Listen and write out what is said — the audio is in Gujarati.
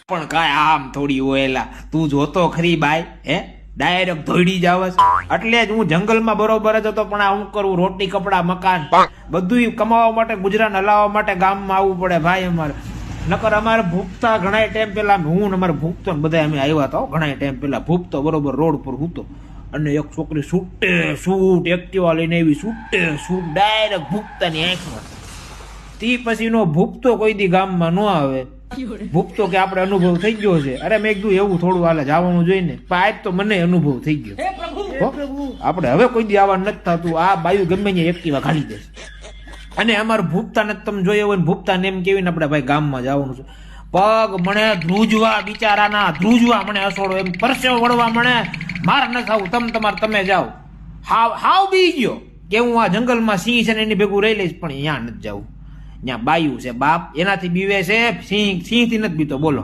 પણ કાંઈ આમ થોડી હોય તું જોતો ખરી બાય હે ડાયરેક્ટ ધોઈડી જાવસ એટલે જ હું જંગલમાં બરોબર જ હતો પણ આ હું કરું રોટી કપડા મકાન બધું કમાવા માટે ગુજરાન હલાવવા માટે ગામમાં આવવું પડે ભાઈ અમારે નકર અમારે ભૂખતા ઘણા ટાઈમ પેલા હું ને અમારે ભૂખતો ને બધા અમે આવ્યા હતા ઘણા ટાઈમ પેલા ભૂખતો બરોબર રોડ પર હૂતો અને એક છોકરી છૂટે શૂટ એક્ટિવા લઈને આવી છૂટે શૂટ ડાયરેક્ટ ભૂખતાની આંખમાં તી પછી નો ભૂખતો કોઈ દી ગામમાં ન આવે ભૂખતો કે આપણે અનુભવ થઈ ગયો છે અરે મેં કીધું એવું થોડું હાલે જવાનું જોઈને પણ આજ તો મને અનુભવ થઈ ગયો આપણે હવે કોઈ દી આવા નથી થતું આ બાયુ ગમે ત્યાં એક્ટિવા ખાલી દેશે અને અમારે ભૂપતા ને તમે જોયો હોય ને ભૂપતા ને એમ કેવી ને આપણે ભાઈ ગામમાં જવાનું છે પગ મને ધ્રુજવા બિચારાના ધ્રુજવા મને અસોડો એમ પરસેવો વળવા મને મારે ન થવું તમે જાઓ હાવ બી ગયો કે હું આ જંગલમાં સિંહ છે ને એની ભેગું રહી લઈશ પણ અહીંયા નથી જવું ત્યાં બાયું છે બાપ એનાથી બીવે છે સિંહ થી નથી બીતો બોલો